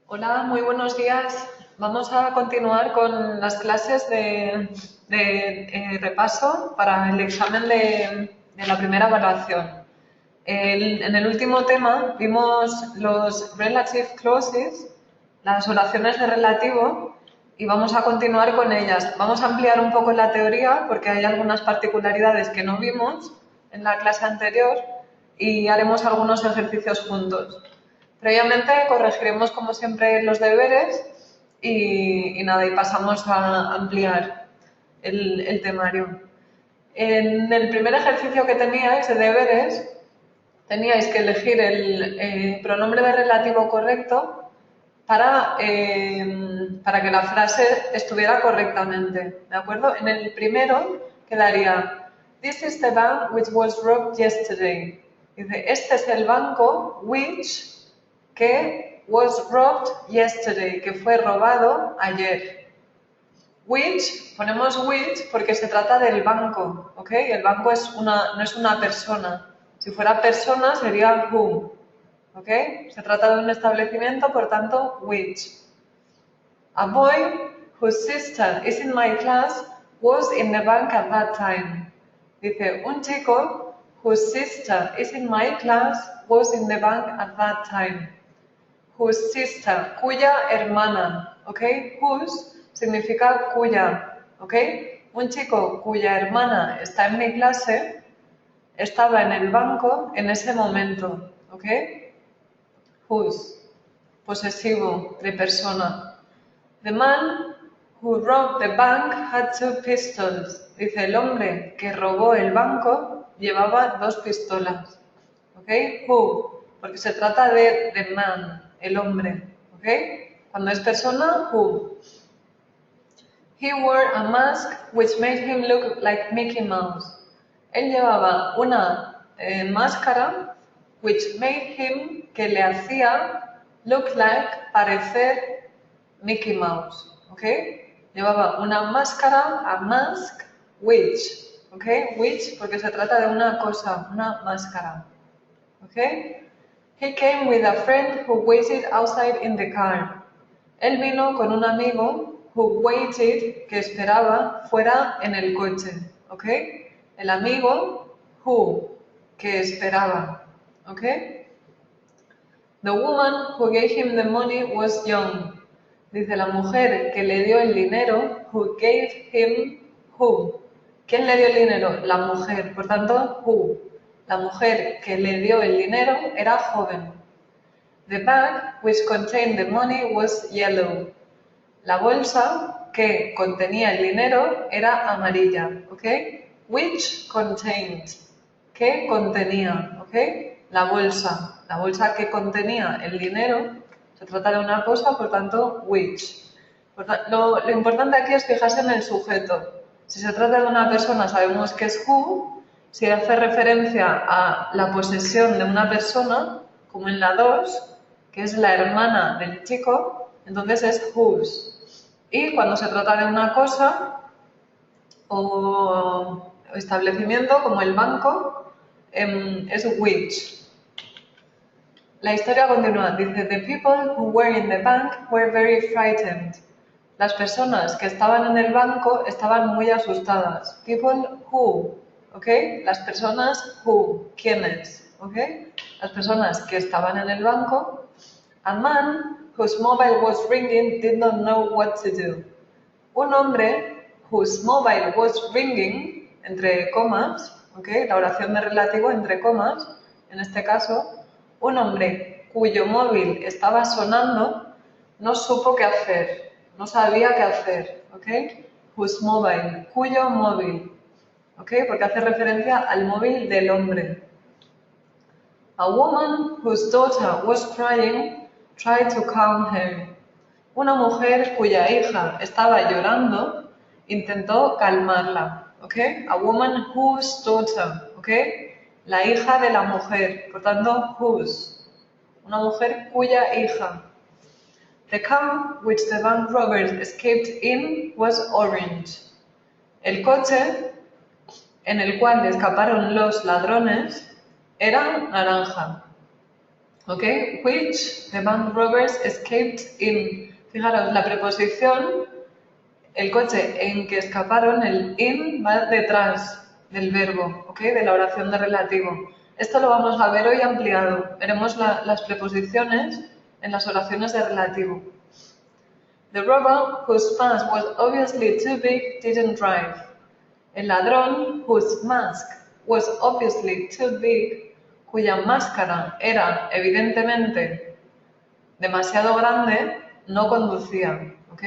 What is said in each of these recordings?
Hola, muy buenos días. Vamos a continuar con las clases de repaso para el examen de la primera evaluación. En el último tema vimos los relative clauses, las oraciones de relativo, y vamos a continuar con ellas. Vamos a ampliar un poco la teoría porque hay algunas particularidades que no vimos en la clase anterior y haremos algunos ejercicios juntos. Previamente corregiremos como siempre los deberes y nada, y pasamos a ampliar el temario. En el primer ejercicio que teníais de deberes, teníais que elegir el pronombre de relativo correcto para que la frase estuviera correctamente, ¿de acuerdo? En el primero quedaría This is the bank which was robbed yesterday. Dice, este es el banco which que was robbed yesterday, que fue robado ayer. Which, ponemos which porque se trata del banco, ¿ok? El banco no es una persona. Si fuera persona sería who, ¿ok? Se trata de un establecimiento, por tanto, which. A boy whose sister is in my class was in the bank at that time. Dice, un chico whose sister is in my class was in the bank at that time. Whose sister, cuya hermana, ¿ok? Whose significa cuya, ¿ok? Un chico cuya hermana está en mi clase estaba en el banco en ese momento, ¿ok? Whose, posesivo, de persona. The man who robbed the bank had two pistols. Dice, el hombre que robó el banco llevaba dos pistolas, ¿ok? Who, porque se trata de the man, el hombre, ¿ok? Cuando es persona, who. He wore a mask which made him look like Mickey Mouse. Él llevaba una máscara which made him, que le hacía look like, parecer Mickey Mouse, ¿ok? Llevaba una máscara, a mask, which, ¿ok? Which porque se trata de una cosa, una máscara, ¿ok? He came with a friend who waited outside in the car. Él vino con un amigo who waited, que esperaba, fuera en el coche, ¿ok? El amigo who, que esperaba, ¿ok? The woman who gave him the money was young. Dice la mujer que le dio el dinero, who gave him who. ¿Quién le dio el dinero? La mujer, por tanto, who. La mujer que le dio el dinero era joven. The bag which contained the money was yellow. La bolsa que contenía el dinero era amarilla, ¿ok? Which contained, que contenía, ¿ok? La bolsa que contenía el dinero, se trata de una cosa, por tanto, which. Lo importante aquí es fijarse en el sujeto. Si se trata de una persona, sabemos que es who. Si hace referencia a la posesión de una persona, como en la 2, que es la hermana del chico, entonces es whose. Y cuando se trata de una cosa o establecimiento, como el banco, es which. La historia continúa. Dice, the people who were in the bank were very frightened. Las personas que estaban en el banco estaban muy asustadas. People who, ¿ok? Las personas who, ¿quiénes? ¿Ok? Las personas que estaban en el banco. A man whose mobile was ringing did not know what to do. Un hombre whose mobile was ringing, entre comas, ¿ok? La oración de relativo entre comas, en este caso, un hombre cuyo móvil estaba sonando no supo qué hacer, no sabía qué hacer, ¿ok? Whose mobile, cuyo móvil, ¿ok? Porque hace referencia al móvil del hombre. A woman whose daughter was crying tried to calm her. Una mujer cuya hija estaba llorando intentó calmarla, ¿ok? A woman whose daughter, ¿ok? La hija de la mujer, por tanto, whose. Una mujer cuya hija. The car which the bank robbers escaped in was orange. El coche en el cual escaparon los ladrones era naranja. ¿Ok? Which the bank robbers escaped in. Fijaros, la preposición, el coche en que escaparon, el in va detrás del verbo, ¿ok? De la oración de relativo. Esto lo vamos a ver hoy ampliado. Veremos las preposiciones en las oraciones de relativo. The robber, whose mask was obviously too big, didn't drive. El ladrón, whose mask was obviously too big, cuya máscara era evidentemente demasiado grande, no conducía, ¿ok?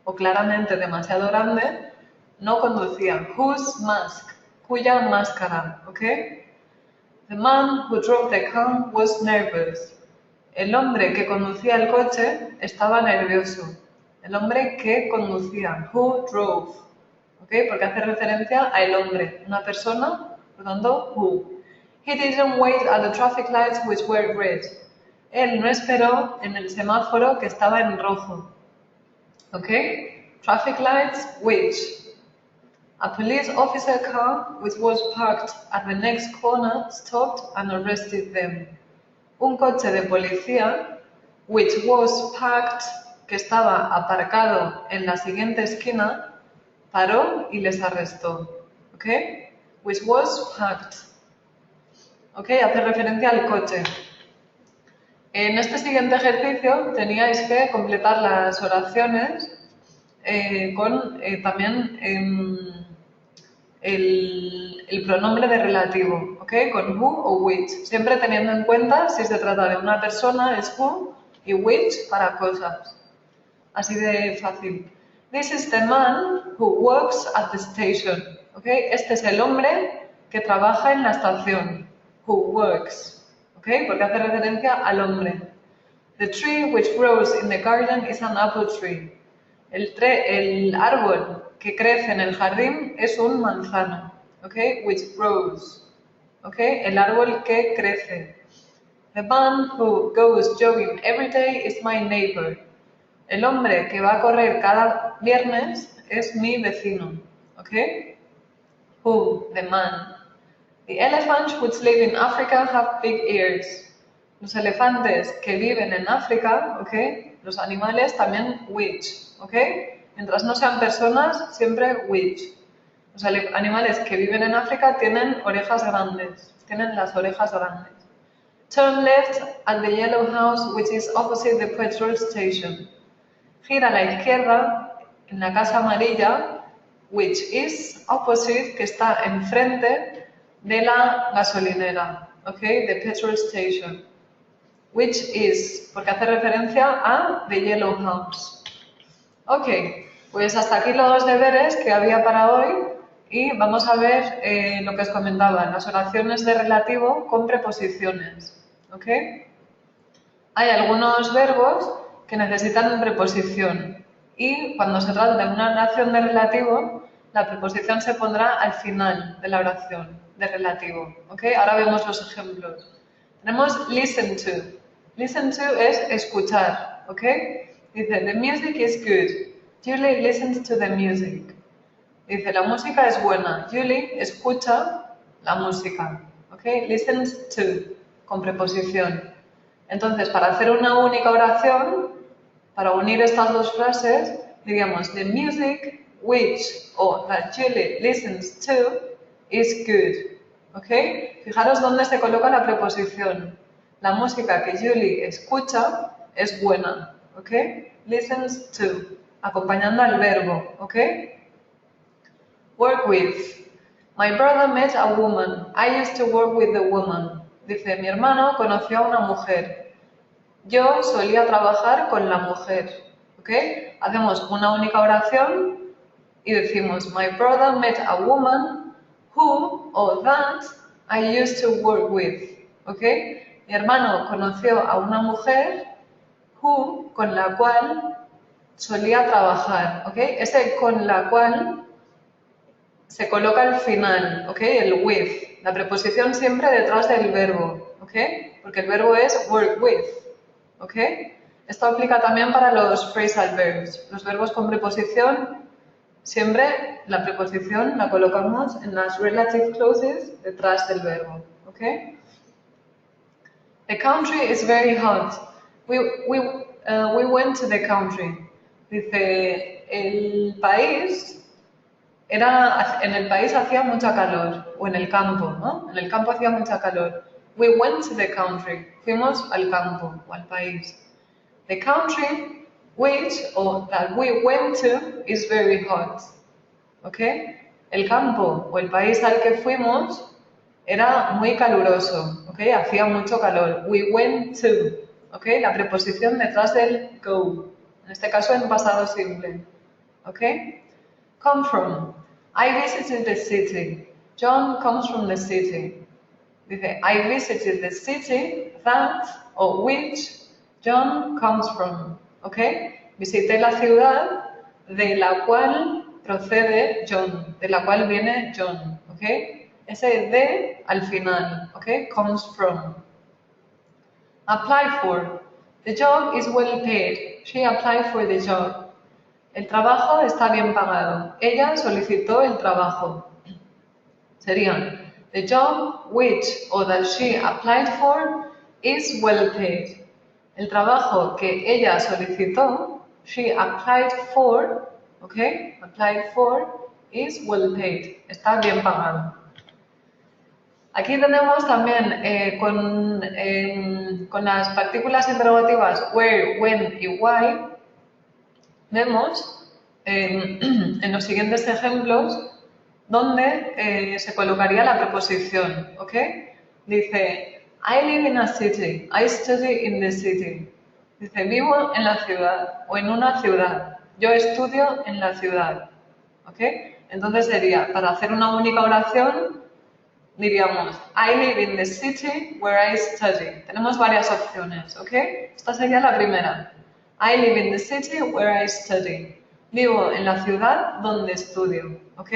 O claramente demasiado grande, no conducía. Whose mask, cuya máscara, ¿ok? The man who drove the car was nervous. El hombre que conducía el coche estaba nervioso. El hombre que conducía, who drove, ¿ok? Porque hace referencia al hombre, una persona, por lo tanto, who. He didn't wait at the traffic lights which were red. Él no esperó en el semáforo que estaba en rojo. ¿Ok? Traffic lights, which. A police officer car, which was parked at the next corner, stopped and arrested them. Un coche de policía, which was parked, que estaba aparcado en la siguiente esquina, paró y les arrestó. ¿Ok? Which was parked. ¿Ok? Hace referencia al coche. En este siguiente ejercicio teníais que completar las oraciones con también el pronombre de relativo, ¿ok? Con who o which, siempre teniendo en cuenta si se trata de una persona es who y which para cosas. Así de fácil. This is the man who works at the station, ¿ok? Este es el hombre que trabaja en la estación, who works, ¿ok? Porque hace referencia al hombre. The tree which grows in the garden is an apple tree. El árbol que crece en el jardín es un manzano, ¿ok? Which grows, ¿ok? El árbol que crece. The man who goes jogging every day is my neighbor. El hombre que va a correr cada viernes es mi vecino, ¿ok? Who, the man. The elephants which live in Africa have big ears. Los elefantes que viven en África, ¿ok? Los animales también which, ¿ok? Mientras no sean personas, siempre which. Los animales que viven en África tienen orejas grandes, tienen las orejas grandes. Turn left at the yellow house which is opposite the petrol station. Gira a la izquierda en la casa amarilla, which is opposite, que está enfrente de la gasolinera, ¿ok? The petrol station. Which is, porque hace referencia a the yellow house. Ok, pues hasta aquí los deberes que había para hoy y vamos a ver lo que os comentaba, las oraciones de relativo con preposiciones, ¿ok? Hay algunos verbos que necesitan preposición y cuando se trata de una oración de relativo, la preposición se pondrá al final de la oración de relativo, ¿ok? Ahora vemos los ejemplos. Tenemos listen to. Listen to es escuchar, ¿ok? Dice, the music is good. Julie listens to the music. Dice, la música es buena. Julie escucha la música, ¿ok? Listens to, con preposición. Entonces, para hacer una única oración, para unir estas dos frases, diríamos, the music which o that Julie listens to is good. ¿Ok? Fijaros dónde se coloca la preposición. La música que Julie escucha es buena. ¿Ok? Listens to, acompañando al verbo. ¿Ok? Work with. My brother met a woman. I used to work with the woman. Dice, mi hermano conoció a una mujer. Yo solía trabajar con la mujer. ¿Ok? Hacemos una única oración y decimos, my brother met a woman who or that I used to work with. ¿Ok? Mi hermano conoció a una mujer who, con la cual solía trabajar. ¿Ok? Ese con la cual se coloca al final, ¿ok? El with. La preposición siempre detrás del verbo, ¿ok? Porque el verbo es work with, ¿ok? Esto aplica también para los phrasal verbs. Los verbos con preposición, siempre la preposición la colocamos en las relative clauses detrás del verbo, ¿ok? The country is very hot. We went to the country. Dice, en el país hacía mucha calor, o en el campo, ¿no? En el campo hacía mucha calor. We went to the country. Fuimos al campo o al país. The country which, or that we went to, is very hot. ¿Ok? El campo o el país al que fuimos era muy caluroso. ¿Ok? Hacía mucho calor. We went to. ¿Ok? La preposición detrás del go. En este caso en pasado simple. ¿Ok? Come from. I visited the city. John comes from the city. Dice, I visited the city that, or which, John comes from. ¿Ok? Visité la ciudad de la cual procede John, de la cual viene John. ¿Ok? Ese de al final. ¿Ok? Comes from. Apply for. The job is well paid. She applied for the job. El trabajo está bien pagado. Ella solicitó el trabajo. Serían, the job which or that she applied for is well paid. El trabajo que ella solicitó, she applied for, ¿ok? Applied for is well paid. Está bien pagado. Aquí tenemos también con las partículas interrogativas where, when y why, vemos en los siguientes ejemplos donde se colocaría la preposición, ¿ok? Dice, I live in a city, I study in the city. Dice, vivo en la ciudad o en una ciudad. Yo estudio en la ciudad, ¿ok? Entonces sería, para hacer una única oración, diríamos, I live in the city where I study. Tenemos varias opciones, ¿ok? Esta sería la primera. I live in the city where I study. Vivo en la ciudad donde estudio, ¿ok?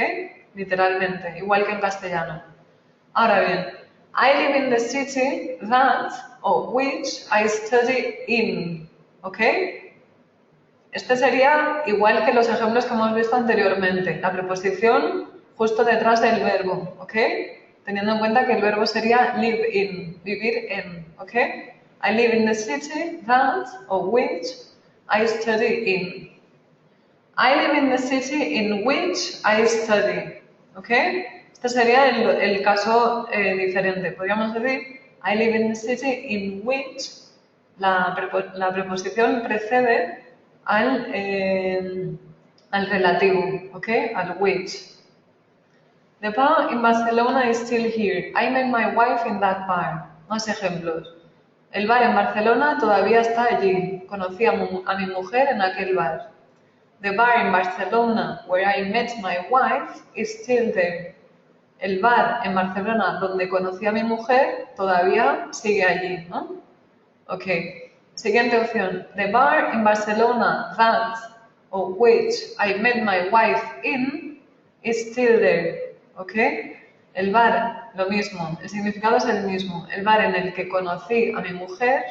Literalmente, igual que en castellano. Ahora bien, I live in the city that or which I study in, ¿ok? Este sería igual que los ejemplos que hemos visto anteriormente, la preposición justo detrás del verbo, ¿ok? Teniendo en cuenta que el verbo sería live in, vivir en, ¿ok? I live in the city that or which I study in. I live in the city in which I study, ¿ok? Este sería el caso diferente. Podríamos decir, I live in the city in which la preposición precede al relativo, ¿ok? Al which. The bar in Barcelona is still here. I met my wife in that bar. Más ejemplos. El bar en Barcelona todavía está allí. Conocí a mi mujer en aquel bar. The bar in Barcelona where I met my wife is still there. El bar en Barcelona donde conocí a mi mujer todavía sigue allí, ¿no? Ok. Siguiente opción. The bar in Barcelona that or which I met my wife in is still there. ¿Ok? El bar, lo mismo. El significado es el mismo. El bar en el que conocí a mi mujer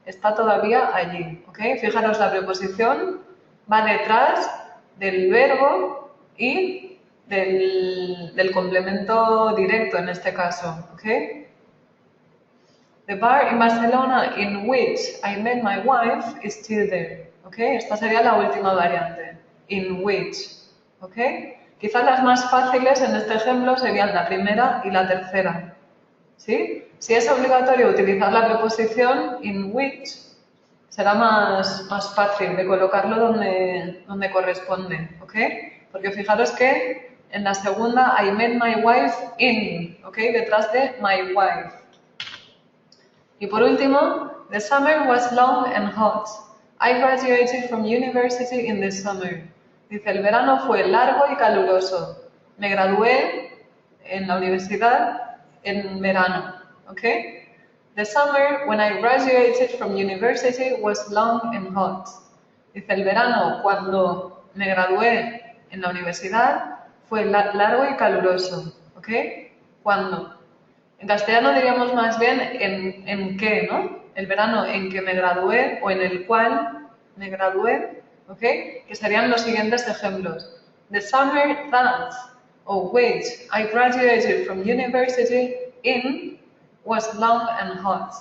está todavía allí. ¿Ok? Fijaros, la preposición va detrás del verbo y del complemento directo en este caso. ¿Ok? The bar in Barcelona in which I met my wife is still there. ¿Ok? Esta sería la última variante. In which. ¿Ok? Quizás las más fáciles en este ejemplo serían la primera y la tercera. ¿Sí? Si es obligatorio utilizar la preposición in which, será más fácil de colocarlo donde corresponde. ¿Ok? Porque fijaros que en la segunda I met my wife in. ¿Ok? Detrás de my wife. Y por último, the summer was long and hot. I graduated from university in the summer. Dice, el verano fue largo y caluroso. Me gradué en la universidad en verano. ¿Ok? The summer when I graduated from university was long and hot. Dice, el verano cuando me gradué en la universidad fue largo y caluroso. ¿Ok? ¿Cuándo? En castellano diríamos más bien en qué, ¿no? El verano en que me gradué o en el cual me gradué, ¿ok? Que serían los siguientes ejemplos. The summer that or which I graduated from university in was long and hot.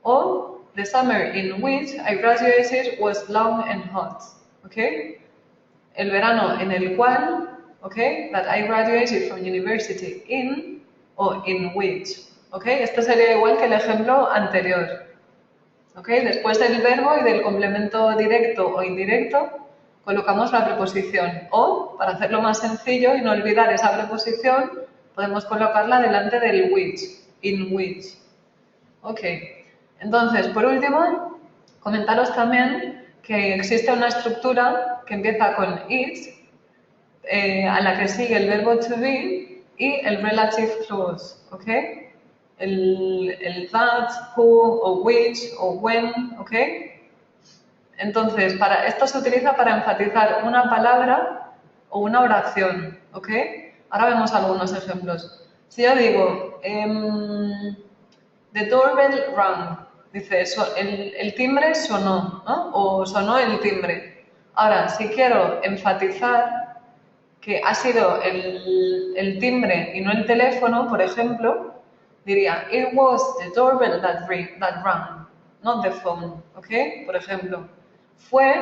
O the summer in which I graduated was long and hot. ¿Ok? El verano en el cual, ¿ok? That I graduated from university in o in which. ¿Ok? Esto sería igual que el ejemplo anterior. ¿Ok? Después del verbo y del complemento directo o indirecto, colocamos la preposición. O, para hacerlo más sencillo y no olvidar esa preposición, podemos colocarla delante del which, in which. Ok. Entonces, por último, comentaros también que existe una estructura que empieza con it, a la que sigue el verbo to be y el relative clause, ¿ok? El that, who, o which, o when, ¿ok? Entonces, esto se utiliza para enfatizar una palabra o una oración, ¿ok? Ahora vemos algunos ejemplos. Si yo digo, the doorbell rang, dice, el timbre sonó, ¿no? O sonó el timbre. Ahora, si quiero enfatizar que ha sido el timbre y no el teléfono, por ejemplo, diría, it was the doorbell that rang, not the phone, ¿ok? Por ejemplo, fue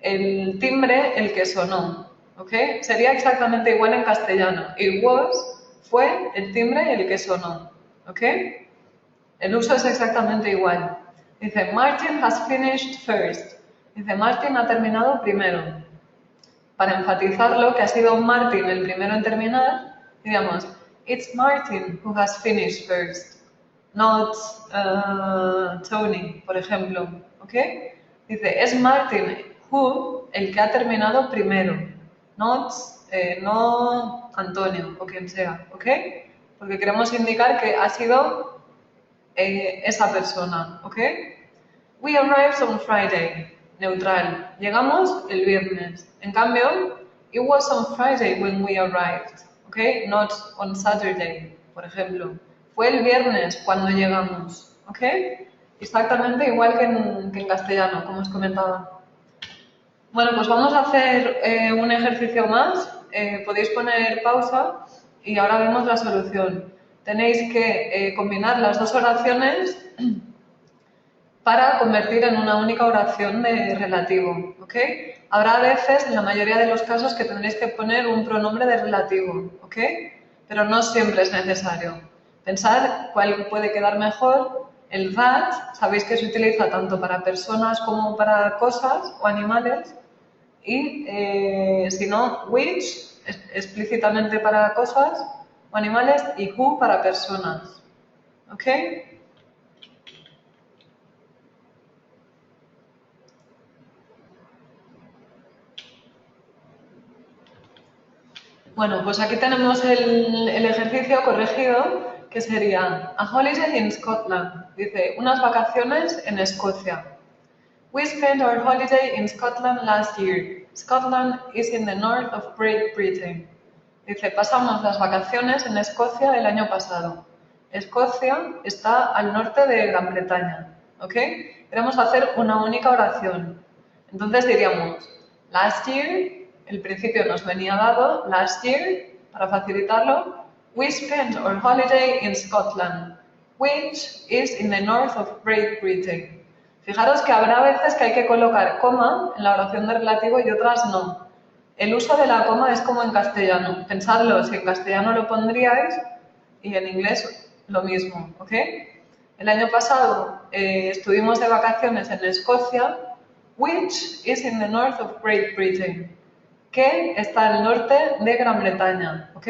el timbre el que sonó, ¿ok? Sería exactamente igual en castellano. It was, fue el timbre el que sonó, ¿ok? El uso es exactamente igual. Dice, Martin has finished first. Dice, Martin ha terminado primero. Para enfatizarlo, que ha sido Martin el primero en terminar, diríamos, it's Martin who has finished first, not Tony, por ejemplo. ¿Ok? Dice, es Martin who el que ha terminado primero, not, no Antonio o quien sea. ¿Ok? Porque queremos indicar que ha sido esa persona, ¿ok? We arrived on Friday, neutral. Llegamos el viernes. En cambio, it was on Friday when we arrived, ¿ok? Not on Saturday, por ejemplo. Fue el viernes cuando llegamos, ¿ok? Exactamente igual que en castellano, como os comentaba. Bueno, pues vamos a hacer un ejercicio más. Podéis poner pausa y ahora vemos la solución. Tenéis que combinar las dos oraciones para convertir en una única oración de relativo, ¿ok? Habrá veces, en la mayoría de los casos, que tendréis que poner un pronombre de relativo, ¿ok? Pero no siempre es necesario. Pensad cuál puede quedar mejor. El that, sabéis que se utiliza tanto para personas como para cosas o animales. Y si no, which, explícitamente para cosas o animales, y who para personas. ¿Ok? Bueno, pues aquí tenemos el ejercicio corregido, que sería a holiday in Scotland. Dice, unas vacaciones en Escocia. We spent our holiday in Scotland last year. Scotland is in the north of Great Britain. Dice, pasamos las vacaciones en Escocia el año pasado. Escocia está al norte de Gran Bretaña, ¿ok? Queremos hacer una única oración. Entonces diríamos, last year, el principio nos venía dado, last year, para facilitarlo, we spent our holiday in Scotland, which is in the north of Great Britain. Fijaros que habrá veces que hay que colocar coma en la oración de relativo y otras no. El uso de la coma es como en castellano. Pensadlo, si en castellano lo pondríais y en inglés lo mismo, ¿ok? El año pasado estuvimos de vacaciones en Escocia, which is in the north of Great Britain, que está al norte de Gran Bretaña, ¿ok?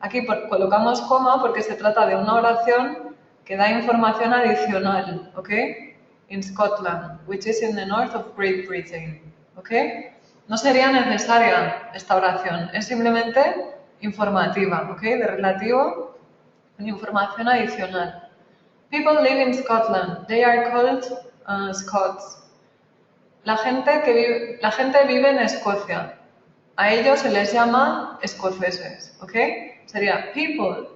Aquí colocamos coma porque se trata de una oración que da información adicional, ¿ok? In Scotland, which is in the north of Great Britain, ¿ok? No sería necesaria esta oración, es simplemente informativa, ¿ok? De relativo, información adicional. People live in Scotland, they are called Scots. La gente vive en Escocia, a ellos se les llama escoceses, ¿ok? Sería people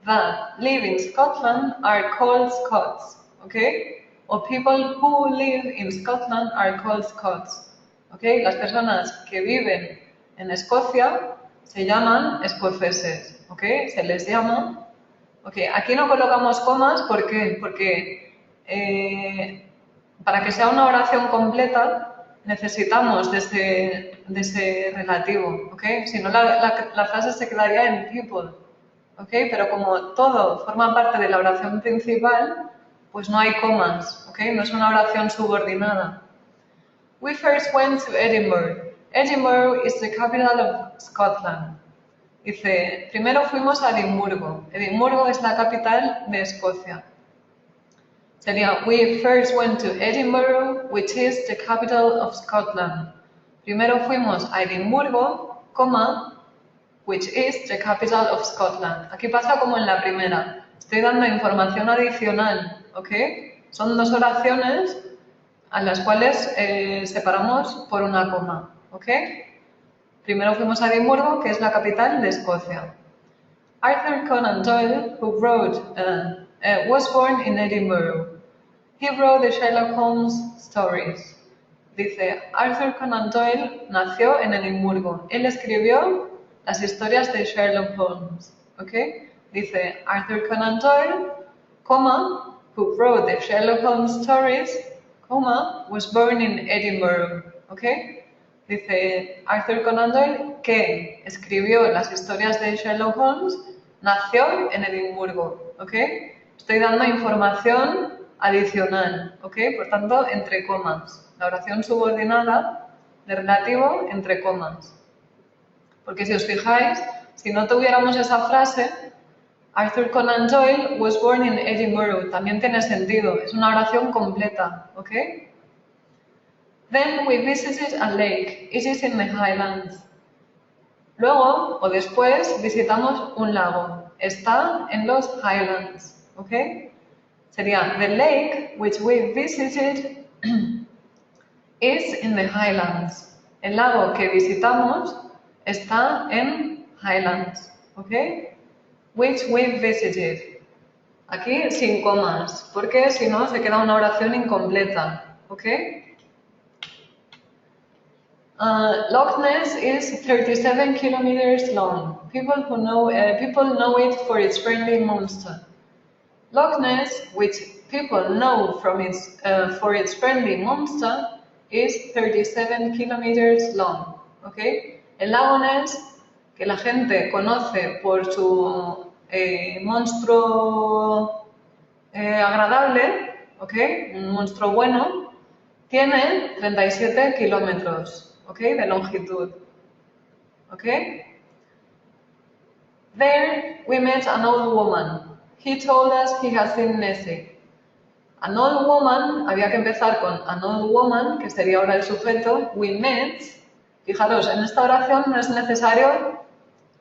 that live in Scotland are called Scots, ¿ok? O people who live in Scotland are called Scots, ¿ok? Las personas que viven en Escocia se llaman escoceses, ¿ok? Se les llama, ¿ok? Aquí no colocamos comas, ¿por qué? Porque para que sea una oración completa, necesitamos de ese relativo, ¿ok? Si no, la frase se quedaría en people, ¿ok? Pero como todo forma parte de la oración principal, pues no hay comas, ¿ok? No es una oración subordinada. We first went to Edinburgh. Edinburgh is the capital of Scotland. Dice, primero fuimos a Edimburgo. Edimburgo es la capital de Escocia. Sería, we first went to Edinburgh, which is the capital of Scotland. Primero fuimos a Edimburgo, coma, which is the capital of Scotland. Aquí pasa como en la primera. Estoy dando información adicional, ¿ok? Son dos oraciones a las cuales separamos por una coma, ¿ok? Primero fuimos a Edimburgo, que es la capital de Escocia. Arthur Conan Doyle, who wrote, was born in Edinburgh. He wrote the Sherlock Holmes stories. Dice, Arthur Conan Doyle nació en Edimburgo. Él escribió las historias de Sherlock Holmes. ¿Ok? Dice, Arthur Conan Doyle, comma, who wrote the Sherlock Holmes stories, comma, was born in Edinburgh. ¿Ok? Dice, Arthur Conan Doyle, que escribió las historias de Sherlock Holmes, nació en Edimburgo. ¿Ok? Estoy dando información adicional, ¿ok? Por tanto, entre comas. La oración subordinada de relativo entre comas. Porque si os fijáis, si no tuviéramos esa frase, Arthur Conan Doyle was born in Edinburgh, también tiene sentido, es una oración completa, ¿ok? Then we visited a lake, it is in the Highlands. Luego, o después, visitamos un lago, está en los Highlands, ¿ok? Sería, the lake which we visited is in the Highlands. El lago que visitamos está en Highlands, ¿ok? Which we visited. Aquí sin comas, porque si no se queda una oración incompleta, ¿ok? Loch Ness is 37 kilometers long. People know it for its friendly monster. Loch Ness, which people know for its friendly monster, is 37 kilometers long. ¿Okay? El lago Ness, que la gente conoce por su monstruo agradable, ¿okay? Un monstruo bueno, tiene 37 kilómetros, ¿okay? De longitud. ¿Okay? There we met an old woman. He told us he had seen Nessie. An old woman, había que empezar con an old woman, que sería ahora el sujeto, we met. Fijaros, en esta oración no es necesario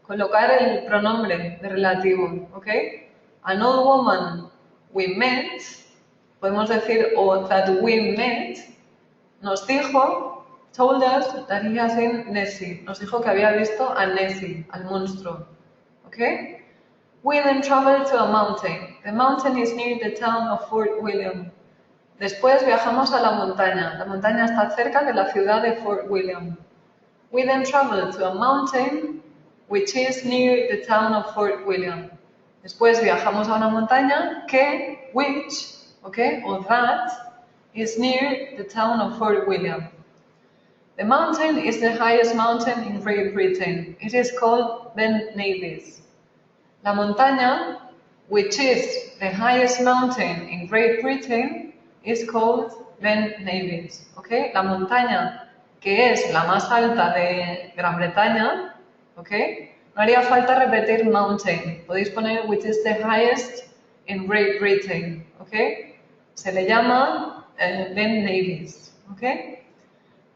colocar el pronombre de relativo, ¿ok? An old woman we met, podemos decir, o that we met, nos dijo, told us that he had seen Nessie. Nos dijo que había visto a Nessie, al monstruo, ¿ok? We then traveled to a mountain. The mountain is near the town of Fort William. Después viajamos a la montaña. La montaña está cerca de la ciudad de Fort William. We then traveled to a mountain which is near the town of Fort William. Después viajamos a una montaña que, which, okay, or that, is near the town of Fort William. The mountain is the highest mountain in Great Britain. It is called Ben Nevis. La montaña, which is the highest mountain in Great Britain, is called Ben Nevis. ¿Okay? La montaña que es la más alta de Gran Bretaña, ¿okay? No haría falta repetir mountain. Podéis poner which is the highest in Great Britain. ¿Okay? Se le llama Ben Nevis. ¿Okay?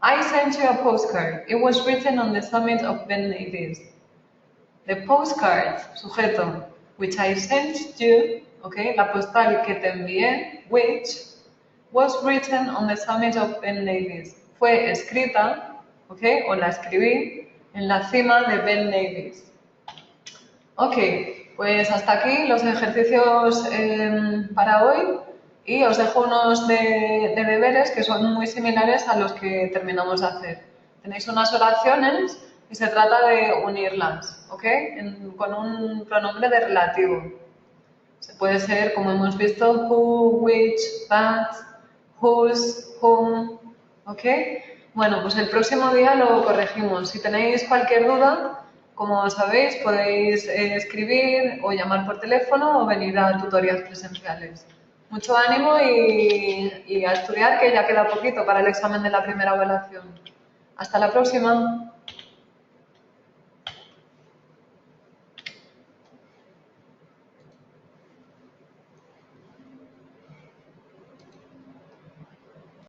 I sent you a postcard. It was written on the summit of Ben Nevis. The postcard, sujeto, which I sent you, okay, la postal que te envié, which was written on the summit of Ben Nevis. Fue escrita, okay, o la escribí en la cima de Ben Nevis. Ok, pues hasta aquí los ejercicios para hoy y os dejo unos de deberes que son muy similares a los que terminamos de hacer. Tenéis unas oraciones y se trata de unirlas, ¿ok? Con un pronombre de relativo. Se puede ser, como hemos visto, who, which, but, whose, whom, ¿ok? Bueno, pues el próximo día lo corregimos. Si tenéis cualquier duda, como sabéis, podéis escribir o llamar por teléfono o venir a tutorías presenciales. Mucho ánimo y a estudiar, que ya queda poquito para el examen de la primera evaluación. Hasta la próxima.